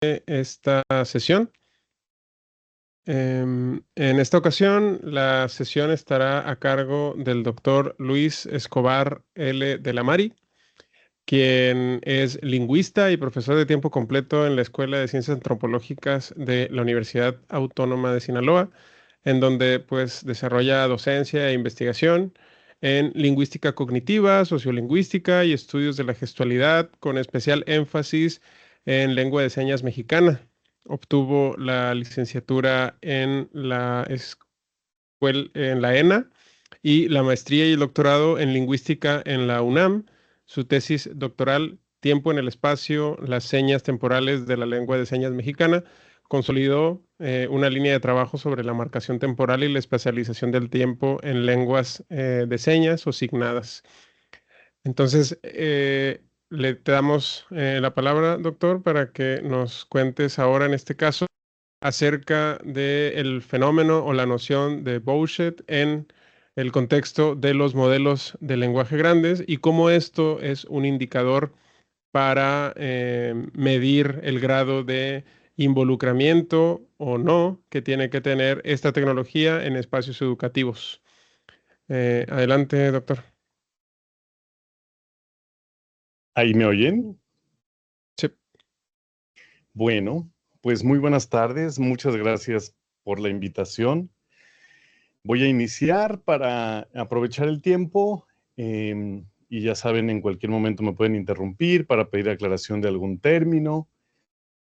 esta sesión. En esta ocasión, la sesión estará a cargo del doctor Luis Escobar L. de la Mari, quien es lingüista y profesor de tiempo completo en la Escuela de Ciencias Antropológicas de la Universidad Autónoma de Sinaloa, en donde pues desarrolla docencia e investigación en lingüística cognitiva, sociolingüística y estudios de la gestualidad, con especial énfasis en lengua de señas mexicana. Obtuvo la licenciatura en la ENA y la maestría y el doctorado en lingüística en la UNAM. Su tesis doctoral, Tiempo en el espacio, las señas temporales de la lengua de señas mexicana, consolidó una línea de trabajo sobre la marcación temporal y la especialización del tiempo en lenguas de señas o signadas. Entonces, te damos la palabra, doctor, para que nos cuentes ahora en este caso acerca del fenómeno o la noción de bullshit en el contexto de los modelos de lenguaje grandes y cómo esto es un indicador para medir el grado de involucramiento o no que tiene que tener esta tecnología en espacios educativos. Adelante, doctor. ¿Ahí me oyen? Sí. Bueno, pues muy buenas tardes. Muchas gracias por la invitación. Voy a iniciar para aprovechar el tiempo y ya saben, en cualquier momento me pueden interrumpir para pedir aclaración de algún término,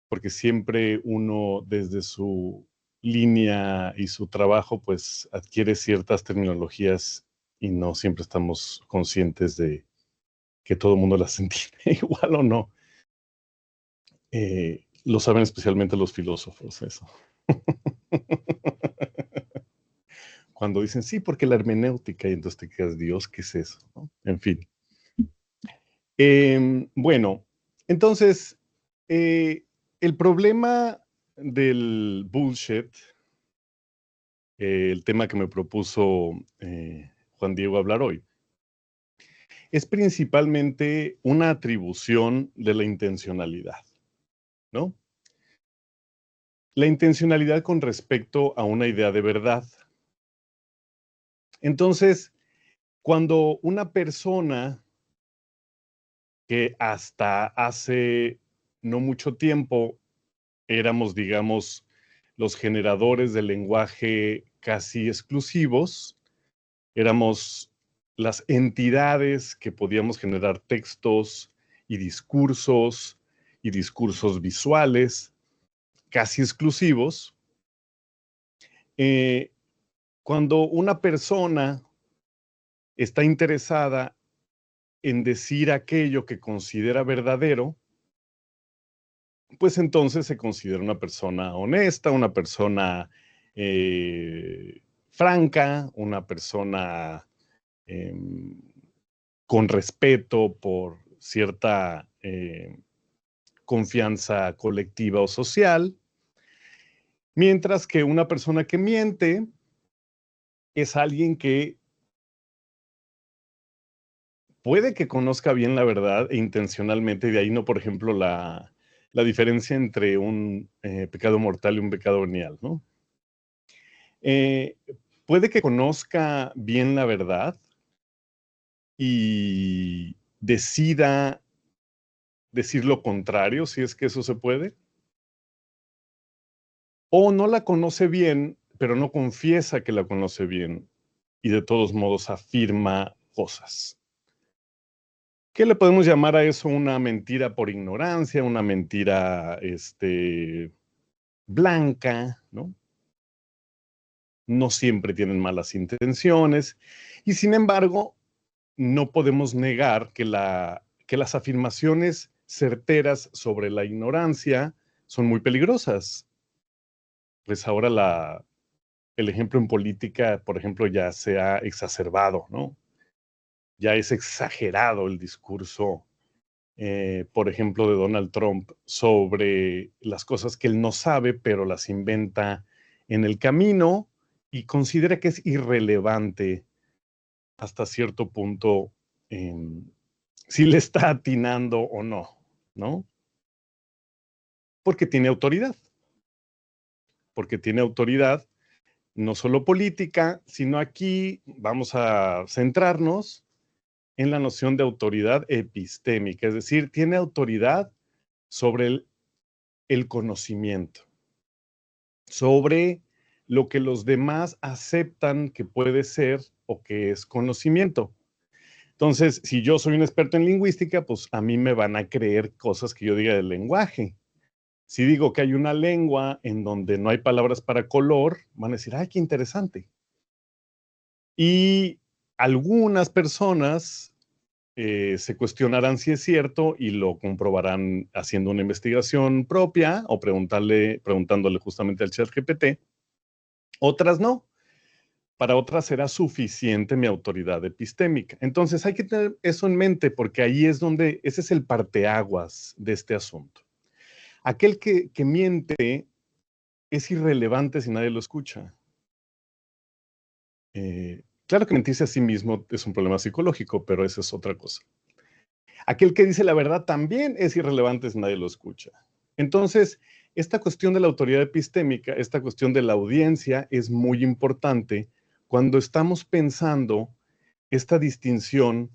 porque siempre uno desde su línea y su trabajo pues adquiere ciertas terminologías y no siempre estamos conscientes de que todo el mundo las entiende igual o no. Lo saben especialmente los filósofos, eso. Cuando dicen, sí, porque la hermenéutica, y entonces te quedas, Dios, ¿qué es eso? ¿No? En fin. Bueno, entonces, el problema del bullshit, el tema que me propuso Juan Diego hablar hoy, es principalmente una atribución de la intencionalidad, ¿no? La intencionalidad con respecto a una idea de verdad. Entonces, cuando una persona que hasta hace no mucho tiempo éramos, digamos, los generadores de lenguaje casi exclusivos, éramos las entidades que podíamos generar textos y discursos visuales casi exclusivos. Cuando una persona está interesada en decir aquello que considera verdadero, pues entonces se considera una persona honesta, una persona franca, una persona eh, con respeto por cierta confianza colectiva o social, mientras que una persona que miente es alguien que puede que conozca bien la verdad e intencionalmente, de ahí no, por ejemplo, la diferencia entre un pecado mortal y un pecado venial, ¿no? Puede que conozca bien la verdad y decida decir lo contrario, si es que eso se puede, o no la conoce bien, pero no confiesa que la conoce bien y de todos modos afirma cosas. ¿Qué le podemos llamar a eso? Una mentira por ignorancia, una mentira blanca, ¿no? No siempre tienen malas intenciones y sin embargo no podemos negar que las afirmaciones certeras sobre la ignorancia son muy peligrosas. Pues ahora el ejemplo en política, por ejemplo, ya se ha exacerbado, ¿no? Ya es exagerado el discurso, por ejemplo, de Donald Trump sobre las cosas que él no sabe, pero las inventa en el camino y considera que es irrelevante hasta cierto punto si le está atinando o no, ¿no? Porque tiene autoridad. Porque tiene autoridad no solo política, sino aquí vamos a centrarnos en la noción de autoridad epistémica, es decir, tiene autoridad sobre el conocimiento, sobre lo que los demás aceptan que puede ser o que es conocimiento. Entonces, si yo soy un experto en lingüística, pues a mí me van a creer cosas que yo diga del lenguaje. Si digo que hay una lengua en donde no hay palabras para color, van a decir, ¡ay, qué interesante! Y algunas personas se cuestionarán si es cierto y lo comprobarán haciendo una investigación propia o preguntándole justamente al ChatGPT. Otras no. Para otras será suficiente mi autoridad epistémica. Entonces hay que tener eso en mente porque ahí es donde, ese es el parteaguas de este asunto. Aquel que miente es irrelevante si nadie lo escucha. Claro que mentirse a sí mismo es un problema psicológico, pero esa es otra cosa. Aquel que dice la verdad también es irrelevante si nadie lo escucha. Entonces, esta cuestión de la autoridad epistémica, esta cuestión de la audiencia es muy importante cuando estamos pensando esta distinción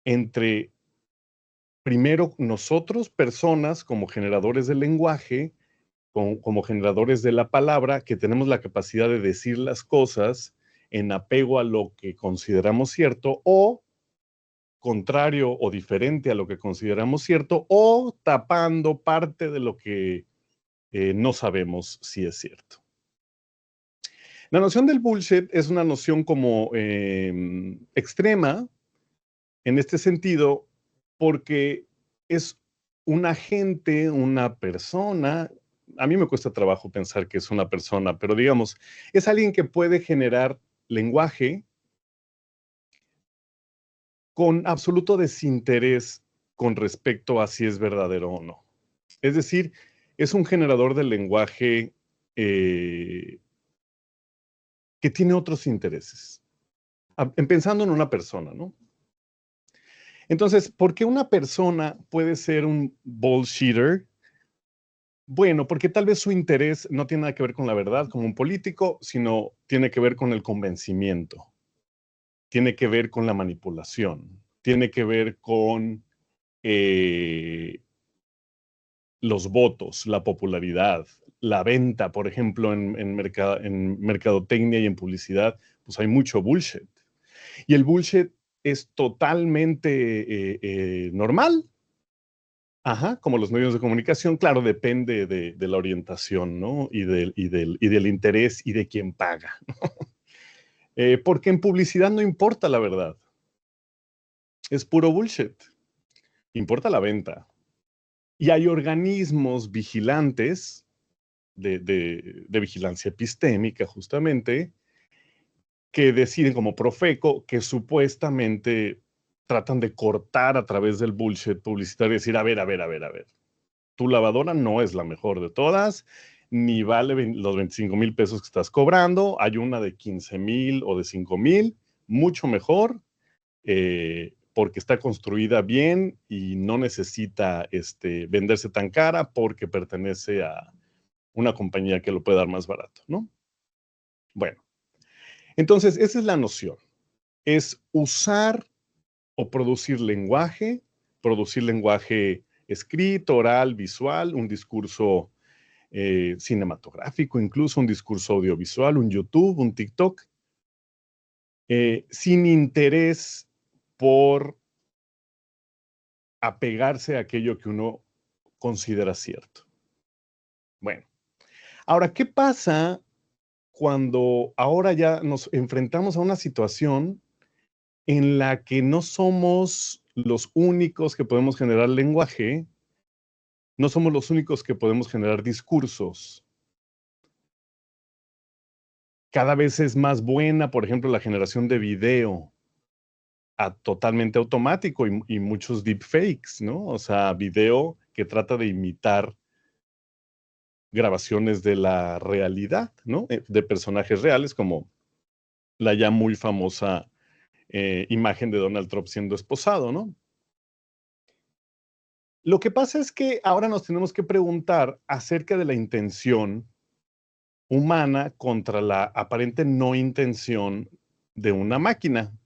entre, primero, nosotros, personas, como generadores del lenguaje, como generadores de la palabra, que tenemos la capacidad de decir las cosas en apego a lo que consideramos cierto, o contrario o diferente a lo que consideramos cierto, o tapando parte de lo que no sabemos si es cierto. La noción del bullshit es una noción como extrema en este sentido, porque es un agente, una persona. A mí me cuesta trabajo pensar que es una persona, pero digamos, es alguien que puede generar lenguaje con absoluto desinterés con respecto a si es verdadero o no. Es decir, es un generador de lenguaje que tiene otros intereses. Pensando en una persona, ¿no? Entonces, ¿por qué una persona puede ser un bullshitter? Bueno, porque tal vez su interés no tiene nada que ver con la verdad como un político, sino tiene que ver con el convencimiento, tiene que ver con la manipulación, tiene que ver con los votos, la popularidad, la venta, por ejemplo, en mercadotecnia y en publicidad, pues hay mucho bullshit. Y el bullshit es totalmente normal. Ajá, como los medios de comunicación, claro, depende de la orientación, ¿no? Y del interés y de quién paga. Porque en publicidad no importa la verdad. Es puro bullshit. Importa la venta. Y hay organismos vigilantes de vigilancia epistémica, justamente, que deciden como Profeco que supuestamente tratan de cortar a través del bullshit publicitario y decir, a ver, tu lavadora no es la mejor de todas, ni vale los 25,000 pesos que estás cobrando, hay una de 15,000 o de 5,000, mucho mejor, porque está construida bien y no necesita venderse tan cara porque pertenece a una compañía que lo puede dar más barato, ¿no? Bueno, entonces esa es la noción, es usar o producir lenguaje escrito, oral, visual, un discurso cinematográfico, incluso un discurso audiovisual, un YouTube, un TikTok, sin interés por apegarse a aquello que uno considera cierto. Bueno, ahora, ¿qué pasa cuando ahora ya nos enfrentamos a una situación en la que no somos los únicos que podemos generar lenguaje, no somos los únicos que podemos generar discursos? Cada vez es más buena, por ejemplo, la generación de video totalmente automático y muchos deepfakes, ¿no? O sea, video que trata de imitar grabaciones de la realidad, ¿no? De personajes reales, como la ya muy famosa imagen de Donald Trump siendo esposado, ¿no? Lo que pasa es que ahora nos tenemos que preguntar acerca de la intención humana contra la aparente no intención de una máquina.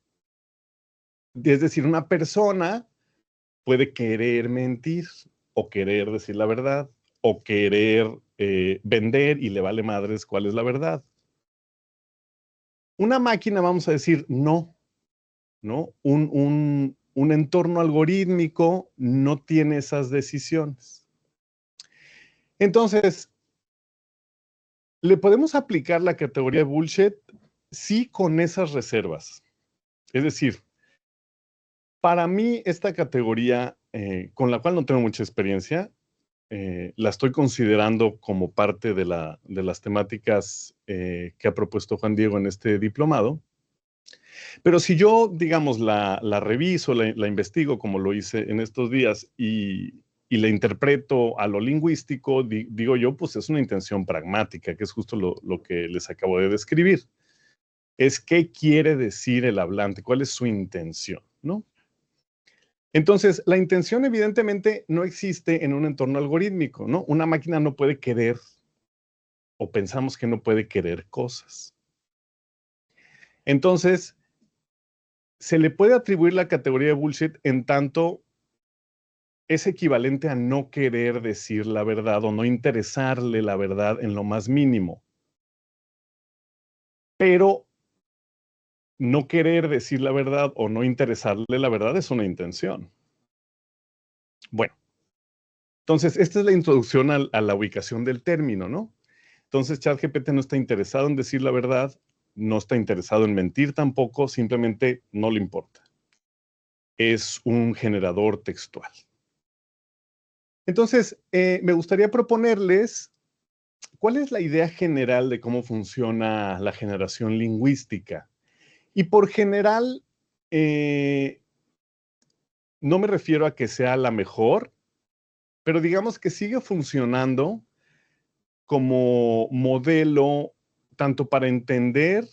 Es decir, una persona puede querer mentir o querer decir la verdad o querer vender y le vale madres cuál es la verdad. Una máquina, vamos a decir, no, ¿no? Un entorno algorítmico no tiene esas decisiones. Entonces, ¿le podemos aplicar la categoría de bullshit? Sí, con esas reservas. Es decir, para mí esta categoría, con la cual no tengo mucha experiencia, la estoy considerando como parte de las temáticas que ha propuesto Juan Diego en este diplomado. Pero si yo, digamos, la reviso, la investigo como lo hice en estos días y la interpreto a lo lingüístico, digo yo, pues es una intención pragmática, que es justo lo que les acabo de describir. Es qué quiere decir el hablante, cuál es su intención, ¿no? Entonces, la intención evidentemente no existe en un entorno algorítmico, ¿no? Una máquina no puede querer o pensamos que no puede querer cosas. Entonces, se le puede atribuir la categoría de bullshit en tanto es equivalente a no querer decir la verdad o no interesarle la verdad en lo más mínimo. Pero no querer decir la verdad o no interesarle la verdad es una intención. Bueno, entonces esta es la introducción a la ubicación del término, ¿no? Entonces ChatGPT no está interesado en decir la verdad, no está interesado en mentir tampoco, simplemente no le importa. Es un generador textual. Entonces, me gustaría proponerles cuál es la idea general de cómo funciona la generación lingüística. Y por general, no me refiero a que sea la mejor, pero digamos que sigue funcionando como modelo tanto para entender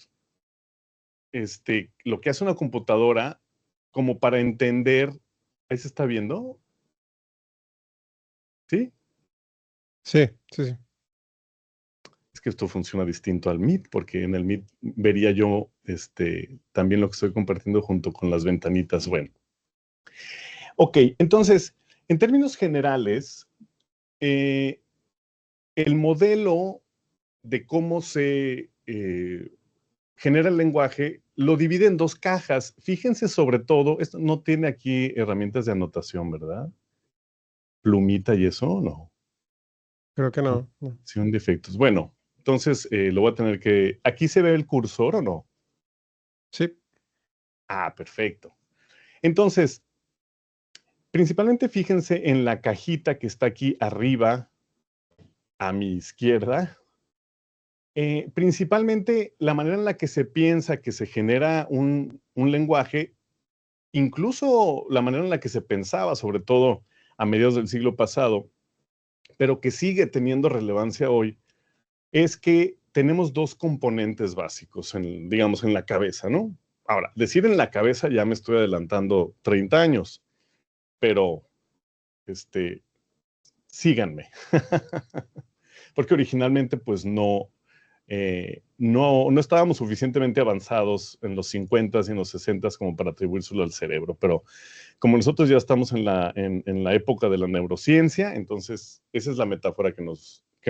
lo que hace una computadora como para entender. ¿Ahí se está viendo? ¿Sí? Sí, sí, sí. Es que esto funciona distinto al Meet, porque en el Meet vería yo también lo que estoy compartiendo junto con las ventanitas. Bueno, ok, entonces, en términos generales, eh, el modelo de cómo se genera el lenguaje lo divide en dos cajas. Fíjense sobre todo, esto no tiene aquí herramientas de anotación, ¿verdad? Plumita y eso, no. Creo que no. No. Sin defectos. Bueno, entonces lo voy a tener que. ¿Aquí se ve el cursor o no? Sí, Ah, perfecto. Entonces, principalmente fíjense en la cajita que está aquí arriba a mi izquierda. Principalmente la manera en la que se piensa que se genera un lenguaje, incluso la manera en la que se pensaba, sobre todo a mediados del siglo pasado, pero que sigue teniendo relevancia hoy, es que tenemos dos componentes básicos, digamos, en la cabeza, ¿no? Ahora, decir en la cabeza ya me estoy adelantando 30 años, pero síganme. Porque originalmente, pues no estábamos suficientemente avanzados en los 50s y en los 60s como para atribuírselo al cerebro, pero como nosotros ya estamos en la época de la neurociencia, entonces esa es la metáfora que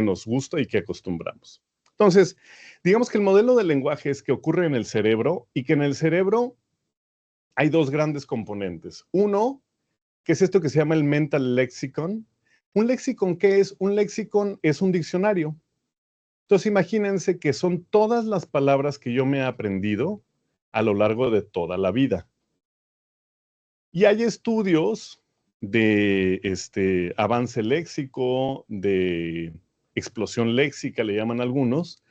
nos gusta y que acostumbramos. Entonces, digamos que el modelo del lenguaje es que ocurre en el cerebro y que en el cerebro hay dos grandes componentes. Uno, que es esto que se llama el mental lexicon. ¿Un lexicon qué es? Un lexicon es un diccionario. Entonces, imagínense que son todas las palabras que yo me he aprendido a lo largo de toda la vida. Y hay estudios de avance léxico, de explosión léxica, le llaman algunos,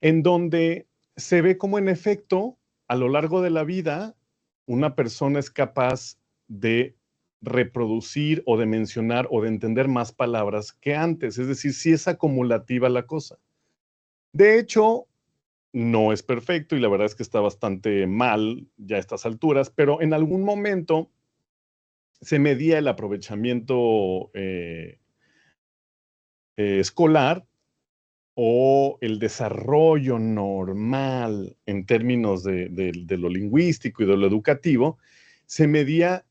en donde se ve cómo en efecto, a lo largo de la vida, una persona es capaz de reproducir o de mencionar o de entender más palabras que antes. Es decir, sí es acumulativa la cosa. De hecho, no es perfecto y la verdad es que está bastante mal ya a estas alturas, pero en algún momento se medía el aprovechamiento escolar o el desarrollo normal en términos de lo lingüístico y de lo educativo, se medía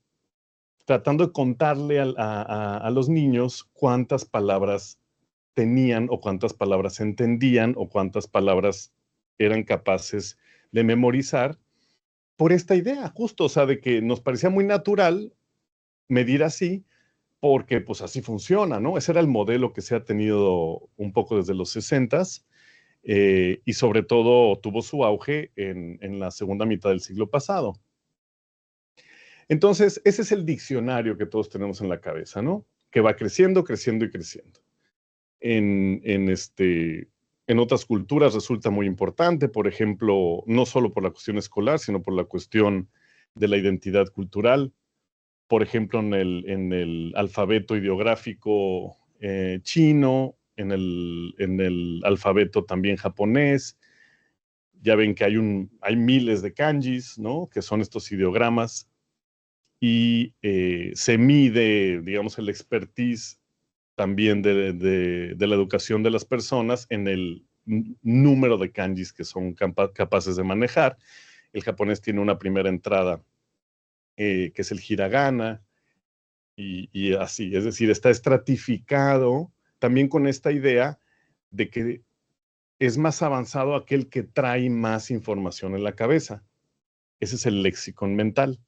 tratando de contarle a los niños cuántas palabras tenían o cuántas palabras entendían o cuántas palabras eran capaces de memorizar por esta idea, justo, o sea, de que nos parecía muy natural medir así, porque pues así funciona, ¿no? Ese era el modelo que se ha tenido un poco desde los 60s y sobre todo tuvo su auge en la segunda mitad del siglo pasado. Entonces, ese es el diccionario que todos tenemos en la cabeza, ¿no? Que va creciendo, creciendo y creciendo. En otras culturas resulta muy importante, por ejemplo, no solo por la cuestión escolar, sino por la cuestión de la identidad cultural. Por ejemplo, en el alfabeto ideográfico chino, en el alfabeto también japonés. Ya ven que hay miles de kanjis, ¿no? Que son estos ideogramas y se mide, digamos, el expertise también de la educación de las personas en el número de kanjis que son capaces de manejar. El japonés tiene una primera entrada que es el hiragana y así, es decir, está estratificado también con esta idea de que es más avanzado aquel que trae más información en la cabeza. Ese es el léxico mental.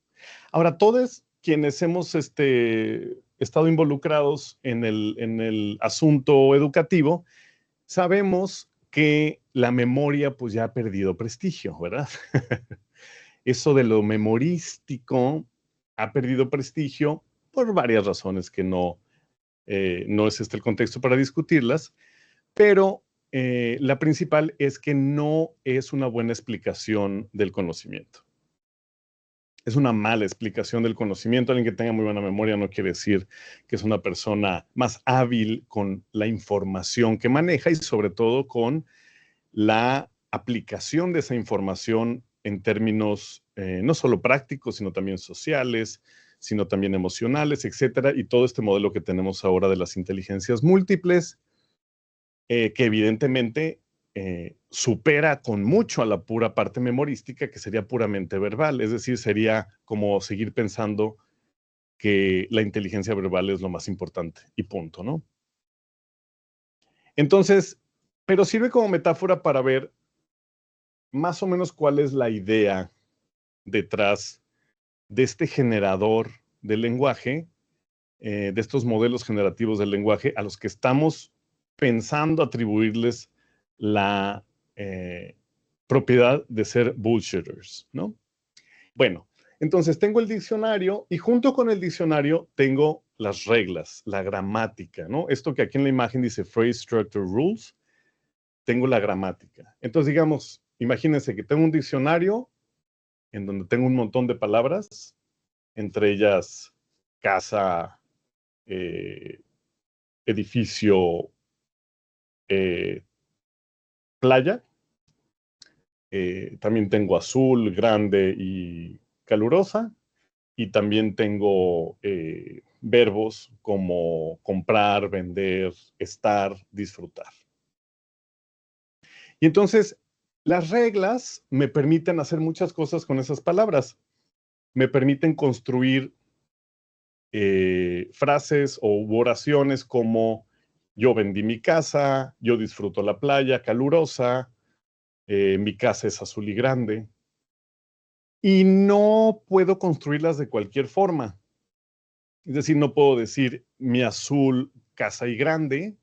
Ahora, todos quienes hemos estado involucrados en el asunto educativo, sabemos que la memoria pues ya ha perdido prestigio, ¿verdad? Eso de lo memorístico ha perdido prestigio por varias razones que no es este el contexto para discutirlas, pero la principal es que no es una buena explicación del conocimiento. Es una mala explicación del conocimiento. Alguien que tenga muy buena memoria no quiere decir que es una persona más hábil con la información que maneja y sobre todo con la aplicación de esa información en términos no solo prácticos, sino también sociales, sino también emocionales, etcétera. Y todo este modelo que tenemos ahora de las inteligencias múltiples, que evidentemente supera con mucho a la pura parte memorística, que sería puramente verbal. Es decir, sería como seguir pensando que la inteligencia verbal es lo más importante y punto, ¿no? Entonces, pero sirve como metáfora para ver más o menos cuál es la idea detrás de este generador del lenguaje, de estos modelos generativos del lenguaje a los que estamos pensando atribuirles la propiedad de ser bullshitters, ¿no? Bueno, entonces tengo el diccionario y junto con el diccionario tengo las reglas, la gramática, ¿no? Esto que aquí en la imagen dice phrase structure rules, tengo la gramática. Entonces, digamos, imagínense que tengo un diccionario en donde tengo un montón de palabras, entre ellas casa, edificio, eh, playa. También tengo azul, grande y calurosa. Y también tengo verbos como comprar, vender, estar, disfrutar. Y entonces, las reglas me permiten hacer muchas cosas con esas palabras. Me permiten construir frases o oraciones como yo vendí mi casa, yo disfruto la playa calurosa, mi casa es azul y grande. Y no puedo construirlas de cualquier forma. Es decir, no puedo decir mi azul casa y grande,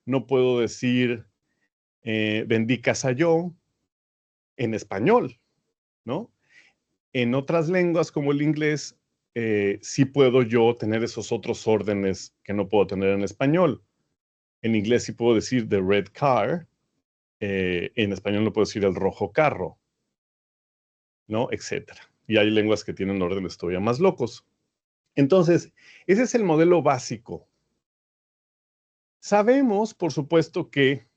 no puedo decir vendí casa yo en español, ¿no? En otras lenguas como el inglés, sí puedo yo tener esos otros órdenes que no puedo tener en español. En inglés sí puedo decir the red car, en español no puedo decir el rojo carro, ¿no? Etcétera. Y hay lenguas que tienen órdenes todavía más locos. Entonces, ese es el modelo básico. Sabemos, por supuesto, que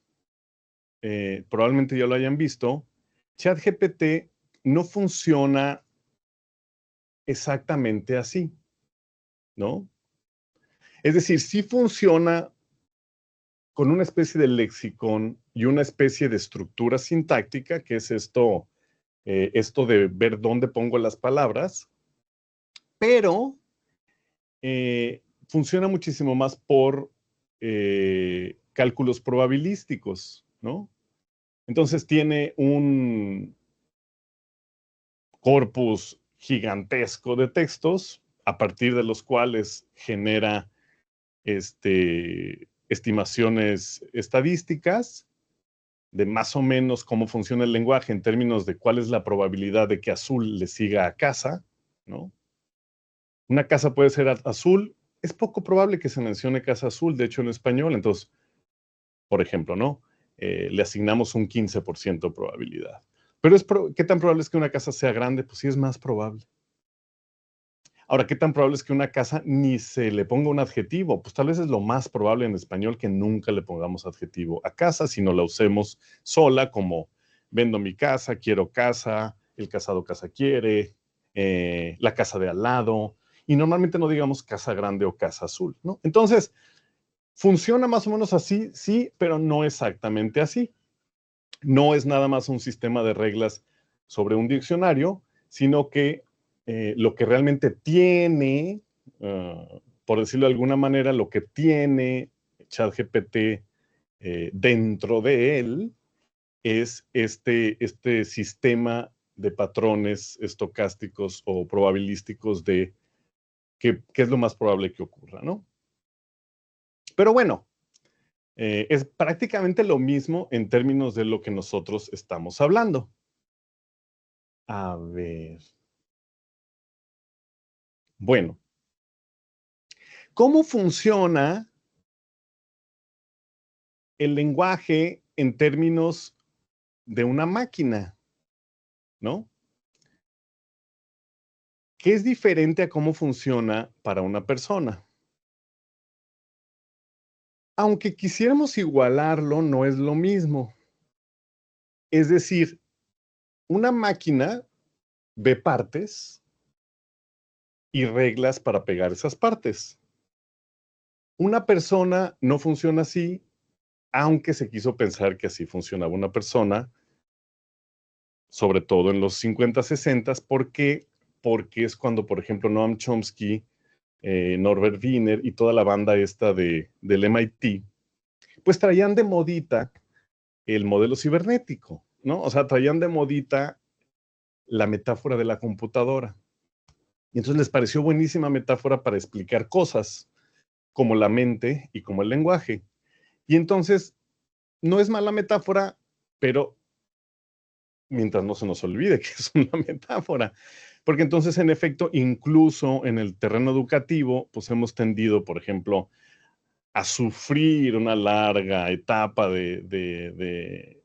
probablemente ya lo hayan visto, ChatGPT no funciona exactamente así. ¿no? Es decir, sí funciona con una especie de lexicón y una especie de estructura sintáctica, que es esto de ver dónde pongo las palabras, pero funciona muchísimo más por cálculos probabilísticos, ¿no? Entonces tiene un corpus gigantesco de textos a partir de los cuales genera estimaciones estadísticas de más o menos cómo funciona el lenguaje en términos de cuál es la probabilidad de que azul le siga a casa, ¿no? Una casa puede ser azul, es poco probable que se mencione casa azul, de hecho en español, entonces, por ejemplo, ¿no? Le asignamos un 15% de probabilidad. Pero ¿qué tan probable es que una casa sea grande? Pues sí es más probable. Ahora, ¿qué tan probable es que una casa ni se le ponga un adjetivo? Pues tal vez es lo más probable en español que nunca le pongamos adjetivo a casa, sino la usemos sola como vendo mi casa, quiero casa, el casado casa quiere, la casa de al lado, y normalmente no digamos casa grande o casa azul, ¿no? Entonces, funciona más o menos así, sí, pero no exactamente así. No es nada más un sistema de reglas sobre un diccionario, sino que lo que realmente tiene, por decirlo de alguna manera, lo que tiene ChatGPT dentro de él es este sistema de patrones estocásticos o probabilísticos de qué es lo más probable que ocurra, ¿no? Pero bueno, es prácticamente lo mismo en términos de lo que nosotros estamos hablando. A ver. Bueno, ¿cómo funciona el lenguaje en términos de una máquina? ¿No? ¿Qué es diferente a cómo funciona para una persona? Aunque quisiéramos igualarlo, no es lo mismo. Es decir, una máquina ve partes y reglas para pegar esas partes. Una persona no funciona así, aunque se quiso pensar que así funcionaba una persona, sobre todo en los 50, 60, ¿por qué? Porque es cuando, por ejemplo, Noam Chomsky, Norbert Wiener y toda la banda esta del MIT, pues traían de modita el modelo cibernético, ¿no? O sea, traían de modita la metáfora de la computadora. Y entonces les pareció buenísima metáfora para explicar cosas como la mente y como el lenguaje. Y entonces, no es mala metáfora, pero mientras no se nos olvide que es una metáfora. Porque entonces, en efecto, incluso en el terreno educativo, pues hemos tendido, por ejemplo, a sufrir una larga etapa de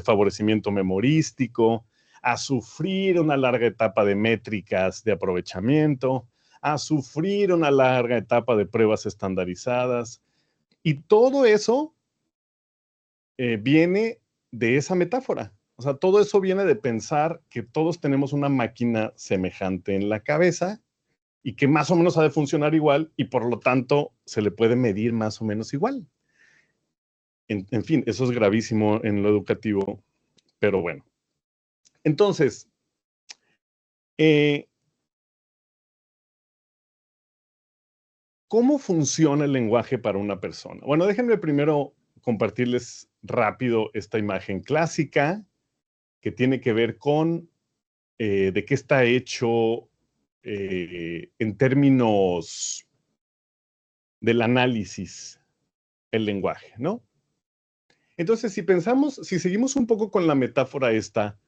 favorecimiento memorístico, a sufrir una larga etapa de métricas de aprovechamiento, a sufrir una larga etapa de pruebas estandarizadas. Y todo eso viene de esa metáfora. O sea, todo eso viene de pensar que todos tenemos una máquina semejante en la cabeza y que más o menos ha de funcionar igual y por lo tanto se le puede medir más o menos igual. En fin, eso es gravísimo en lo educativo, pero bueno. Entonces, ¿cómo funciona el lenguaje para una persona? Bueno, déjenme primero compartirles rápido esta imagen clásica que tiene que ver con de qué está hecho en términos del análisis el lenguaje, ¿no? Entonces, si seguimos un poco con la metáfora esta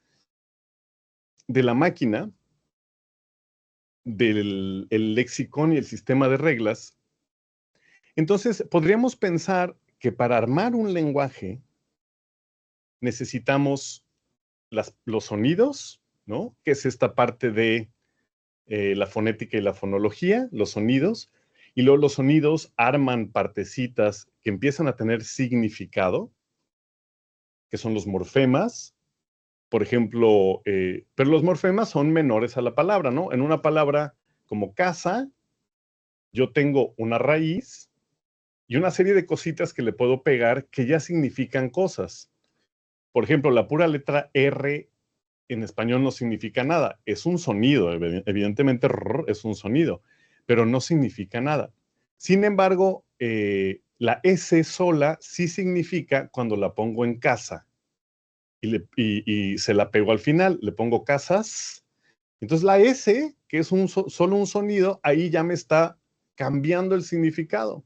de la máquina, del el lexicón y el sistema de reglas, entonces podríamos pensar que para armar un lenguaje necesitamos los sonidos, ¿no? Que es esta parte de la fonética y la fonología, los sonidos, y luego los sonidos arman partecitas que empiezan a tener significado, que son los morfemas, por ejemplo, pero los morfemas son menores a la palabra, ¿no? En una palabra como casa, yo tengo una raíz y una serie de cositas que le puedo pegar que ya significan cosas. Por ejemplo, la pura letra R en español no significa nada. Es un sonido, evidentemente es un sonido, pero no significa nada. Sin embargo, la S sola sí significa cuando la pongo en casa y se la pego al final, le pongo casas. Entonces la S, que es solo un sonido, ahí ya me está cambiando el significado.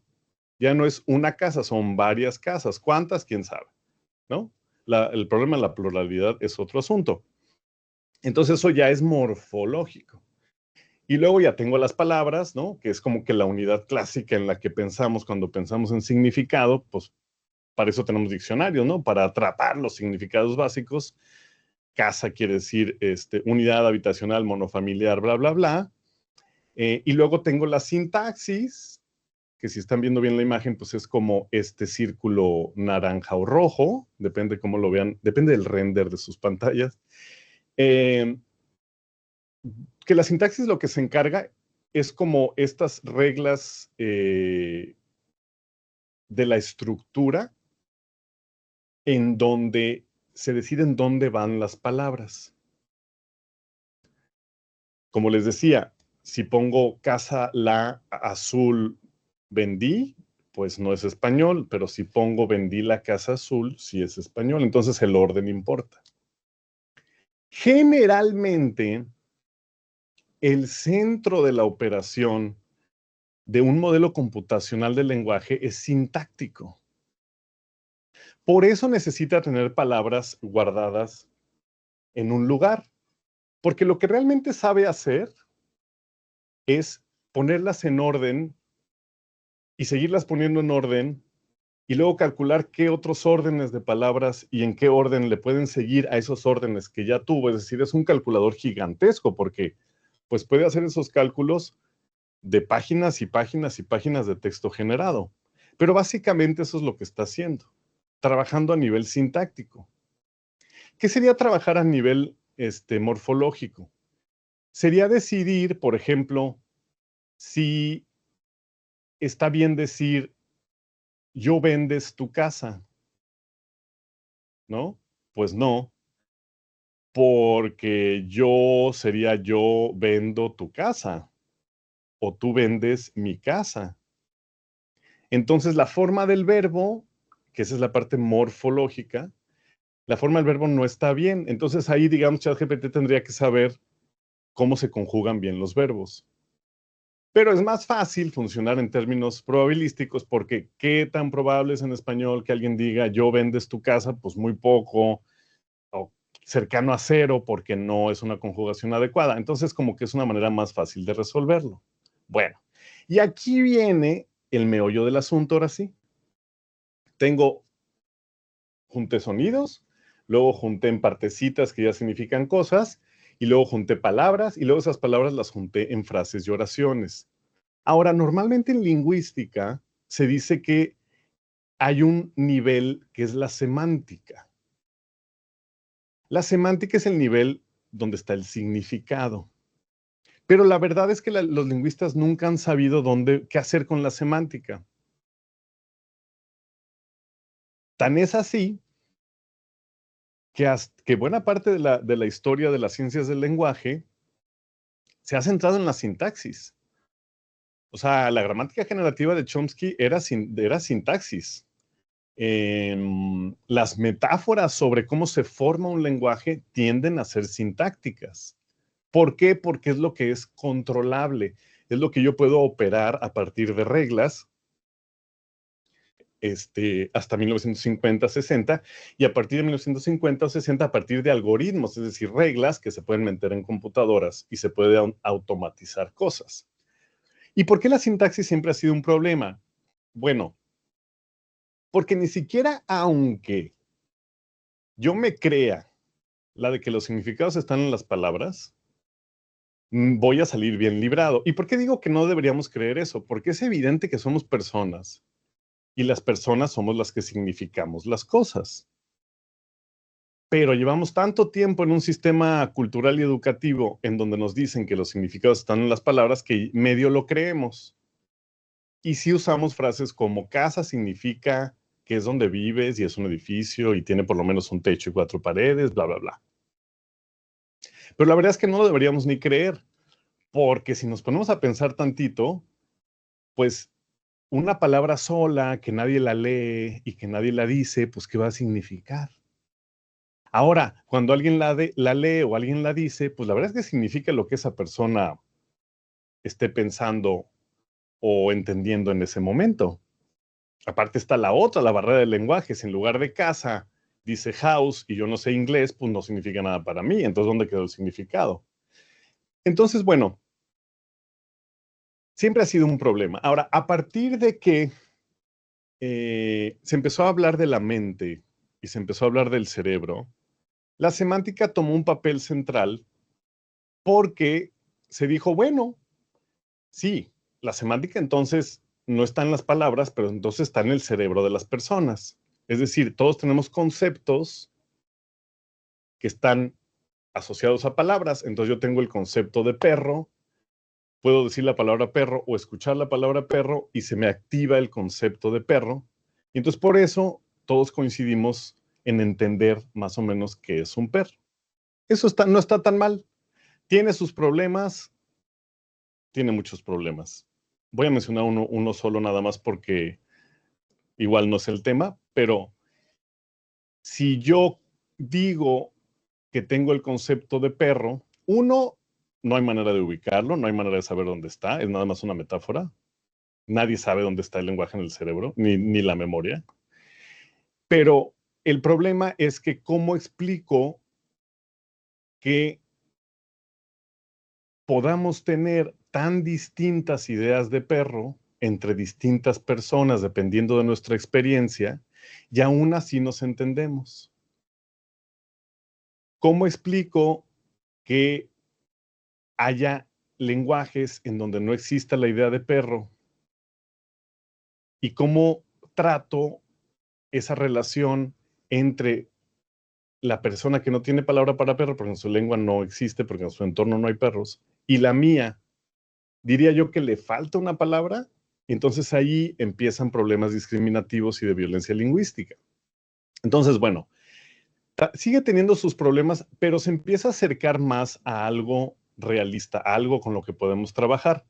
Ya no es una casa, son varias casas. ¿Cuántas? ¿Quién sabe? ¿No? El problema de la pluralidad es otro asunto. Entonces eso ya es morfológico. Y luego ya tengo las palabras, ¿no? Que es como que la unidad clásica en la que pensamos cuando pensamos en significado, pues para eso tenemos diccionarios, ¿no? Para atrapar los significados básicos. Casa quiere decir unidad habitacional monofamiliar, bla, bla, bla. Y luego tengo la sintaxis, que si están viendo bien la imagen, pues es como este círculo naranja o rojo, depende cómo lo vean, depende del render de sus pantallas. Que la sintaxis lo que se encarga es como estas reglas de la estructura en donde se deciden dónde van las palabras. Como les decía, si pongo casa la azul vendí, pues no es español, pero si pongo vendí la casa azul, sí es español. Entonces el orden importa. Generalmente, el centro de la operación de un modelo computacional del lenguaje es sintáctico. Por eso necesita tener palabras guardadas en un lugar, porque lo que realmente sabe hacer es ponerlas en orden y seguirlas poniendo en orden y luego calcular qué otros órdenes de palabras y en qué orden le pueden seguir a esos órdenes que ya tuvo. Es decir, es un calculador gigantesco porque pues puede hacer esos cálculos de páginas y páginas y páginas de texto generado. Pero básicamente eso es lo que está haciendo, trabajando a nivel sintáctico. ¿Qué sería trabajar a nivel morfológico? Sería decidir, por ejemplo, si está bien decir yo vendes tu casa, ¿no? Pues no, porque yo sería yo vendo tu casa o tú vendes mi casa. Entonces la forma del verbo, que esa es la parte morfológica, la forma del verbo no está bien. Entonces ahí, digamos, ChatGPT tendría que saber cómo se conjugan bien los verbos. Pero es más fácil funcionar en términos probabilísticos porque ¿qué tan probable es en español que alguien diga yo vendes tu casa? Pues muy poco o cercano a cero porque no es una conjugación adecuada. Entonces como que es una manera más fácil de resolverlo. Bueno, y aquí viene el meollo del asunto ahora sí. Junté sonidos, luego junté en partecitas que ya significan cosas, y luego junté palabras, y luego esas palabras las junté en frases y oraciones. Ahora, normalmente en lingüística se dice que hay un nivel que es la semántica. La semántica es el nivel donde está el significado. Pero la verdad es que los lingüistas nunca han sabido qué hacer con la semántica. Tan es así que buena parte de la historia de las ciencias del lenguaje se ha centrado en la sintaxis. O sea, la gramática generativa de Chomsky era sintaxis. Las metáforas sobre cómo se forma un lenguaje tienden a ser sintácticas. ¿Por qué? Porque es lo que es controlable, es lo que yo puedo operar a partir de reglas, hasta 1950, 60, y a partir de 1950 o 60, a partir de algoritmos, es decir, reglas que se pueden meter en computadoras y se pueden automatizar cosas. ¿Y por qué la sintaxis siempre ha sido un problema? Bueno, porque ni siquiera aunque yo me crea la de que los significados están en las palabras, voy a salir bien librado. ¿Y por qué digo que no deberíamos creer eso? Porque es evidente que somos personas y las personas somos las que significamos las cosas. Pero llevamos tanto tiempo en un sistema cultural y educativo en donde nos dicen que los significados están en las palabras que medio lo creemos. Y sí usamos frases como casa significa que es donde vives y es un edificio y tiene por lo menos un techo y 4 paredes, bla, bla, bla. Pero la verdad es que no lo deberíamos ni creer, porque si nos ponemos a pensar tantito, pues una palabra sola que nadie la lee y que nadie la dice, pues ¿qué va a significar? Ahora, cuando alguien la lee o alguien la dice, pues la verdad es que significa lo que esa persona esté pensando o entendiendo en ese momento. Aparte está la otra, la barrera del lenguaje. Si en lugar de casa dice house y yo no sé inglés, pues no significa nada para mí. Entonces, ¿dónde quedó el significado? Entonces, bueno, siempre ha sido un problema. Ahora, a partir de que se empezó a hablar de la mente y se empezó a hablar del cerebro, la semántica tomó un papel central porque se dijo, bueno, sí, la semántica entonces no está en las palabras, pero entonces está en el cerebro de las personas. Es decir, todos tenemos conceptos que están asociados a palabras. Entonces yo tengo el concepto de perro, puedo decir la palabra perro o escuchar la palabra perro y se me activa el concepto de perro. Y entonces por eso todos coincidimos en entender más o menos qué es un perro. Eso no está tan mal. Tiene sus problemas, tiene muchos problemas. Voy a mencionar uno solo nada más porque igual no es el tema, pero si yo digo que tengo el concepto de perro, uno, no hay manera de ubicarlo, no hay manera de saber dónde está, es nada más una metáfora. Nadie sabe dónde está el lenguaje en el cerebro, ni la memoria. Pero el problema es que cómo explico que podamos tener tan distintas ideas de perro entre distintas personas dependiendo de nuestra experiencia y aún así nos entendemos. ¿Cómo explico que haya lenguajes en donde no exista la idea de perro? ¿Y cómo trato esa relación entre la persona que no tiene palabra para perro, porque en su lengua no existe, porque en su entorno no hay perros, y la mía? Diría yo que le falta una palabra, y entonces ahí empiezan problemas discriminativos y de violencia lingüística. Entonces, bueno, sigue teniendo sus problemas, pero se empieza a acercar más a algo realista, a algo con lo que podemos trabajar.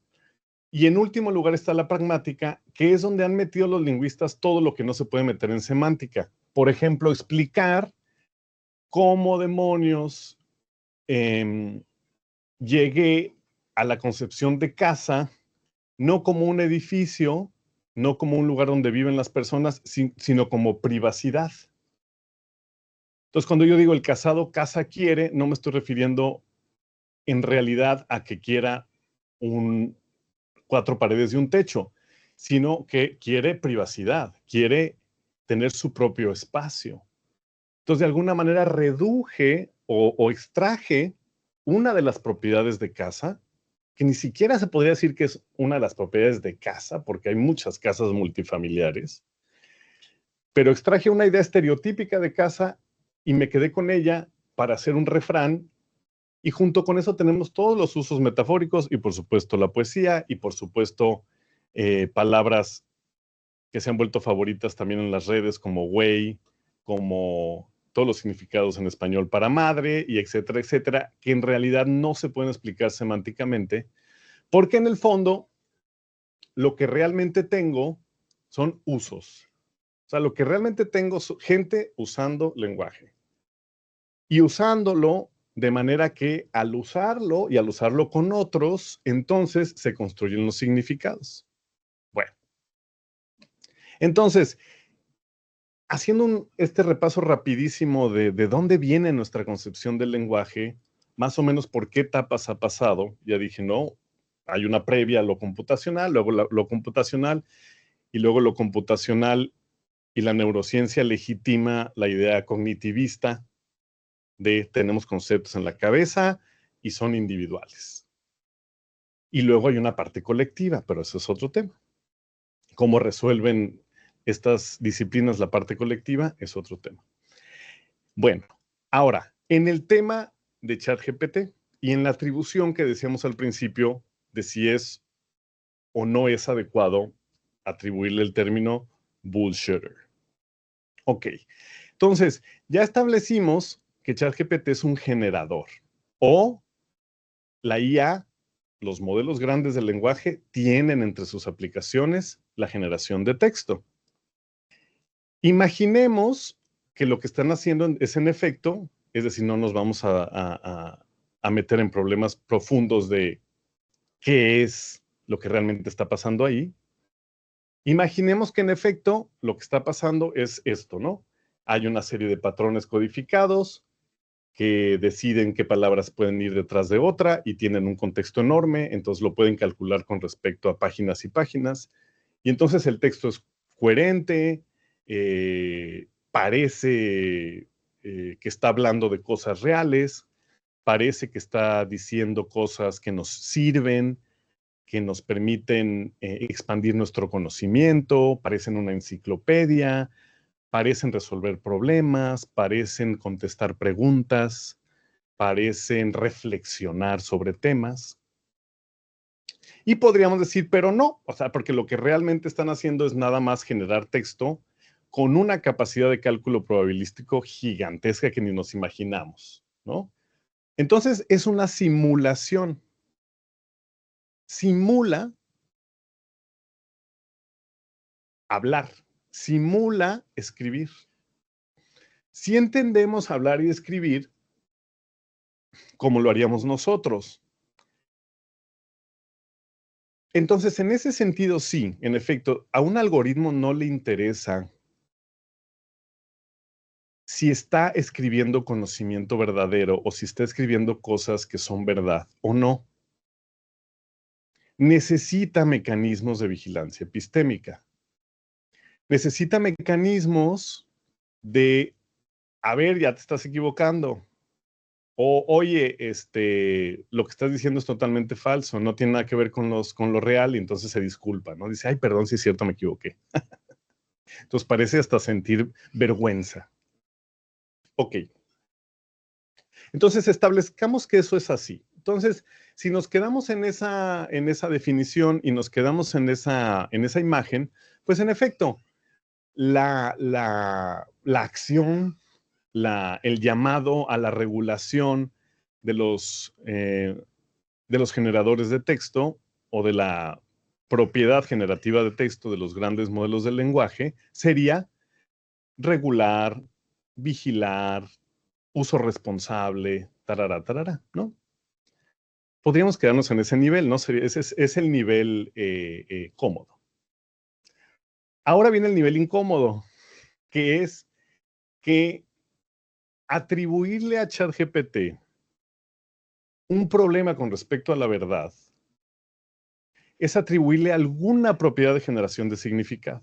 Y en último lugar está la pragmática, que es donde han metido los lingüistas todo lo que no se puede meter en semántica. Por ejemplo, explicar cómo demonios llegué a la concepción de casa, no como un edificio, no como un lugar donde viven las personas, sino como privacidad. Entonces, cuando yo digo el casado casa quiere, no me estoy refiriendo en realidad a que quiera 4 paredes y un techo, sino que quiere privacidad, quiere tener su propio espacio. Entonces, de alguna manera reduje o extraje una de las propiedades de casa, que ni siquiera se podría decir que es una de las propiedades de casa, porque hay muchas casas multifamiliares, pero extraje una idea estereotípica de casa y me quedé con ella para hacer un refrán, y junto con eso tenemos todos los usos metafóricos y por supuesto la poesía y por supuesto palabras que se han vuelto favoritas también en las redes como güey, como todos los significados en español para madre y etcétera, etcétera, que en realidad no se pueden explicar semánticamente, porque en el fondo lo que realmente tengo son usos. O sea, lo que realmente tengo es gente usando lenguaje y usándolo de manera que al usarlo y al usarlo con otros, entonces se construyen los significados. Bueno, entonces, haciendo este repaso rapidísimo de dónde viene nuestra concepción del lenguaje, más o menos por qué etapas ha pasado, ya dije, no, hay una previa a lo computacional, luego lo computacional, y luego lo computacional y la neurociencia legitima la idea cognitivista de tenemos conceptos en la cabeza y son individuales. Y luego hay una parte colectiva, pero eso es otro tema. Cómo resuelven estas disciplinas la parte colectiva es otro tema. Bueno, ahora, en el tema de ChatGPT y en la atribución que decíamos al principio de si es o no es adecuado atribuirle el término bullshitter. Ok, entonces ya establecimos que ChatGPT es un generador o la IA, los modelos grandes del lenguaje, tienen entre sus aplicaciones la generación de texto. Imaginemos que lo que están haciendo es en efecto, es decir, no nos vamos a meter en problemas profundos de qué es lo que realmente está pasando ahí. Imaginemos que en efecto lo que está pasando es esto, ¿no? Hay una serie de patrones codificados que deciden qué palabras pueden ir detrás de otra y tienen un contexto enorme, entonces lo pueden calcular con respecto a páginas y páginas. Y entonces el texto es coherente, parece que está hablando de cosas reales, parece que está diciendo cosas que nos sirven, que nos permiten expandir nuestro conocimiento, parecen una enciclopedia, parecen resolver problemas, parecen contestar preguntas, parecen reflexionar sobre temas. Y podríamos decir, pero no, o sea, porque lo que realmente están haciendo es nada más generar texto con una capacidad de cálculo probabilístico gigantesca que ni nos imaginamos, ¿no? Entonces es una simulación. Simula hablar, simula escribir. Si entendemos hablar y escribir como lo haríamos nosotros. Entonces, en ese sentido, sí, en efecto, a un algoritmo no le interesa si está escribiendo conocimiento verdadero o si está escribiendo cosas que son verdad o no. Necesita mecanismos de vigilancia epistémica. Necesita mecanismos de, a ver, ya te estás equivocando. O, oye, lo que estás diciendo es totalmente falso, no tiene nada que ver con lo real, y entonces se disculpa, ¿no? Dice, ay, perdón, si es cierto, me equivoqué. Entonces parece hasta sentir vergüenza. Ok. Entonces establezcamos que eso es así. Entonces, si nos quedamos en esa definición y nos quedamos en esa imagen, pues en efecto, la acción, el llamado a la regulación de los generadores de texto o de la propiedad generativa de texto de los grandes modelos del lenguaje sería regular, vigilar, uso responsable, tarara, tarara, ¿no? Podríamos quedarnos en ese nivel, ¿no? Ese es el nivel cómodo. Ahora viene el nivel incómodo, que es que atribuirle a ChatGPT un problema con respecto a la verdad es atribuirle alguna propiedad de generación de significado.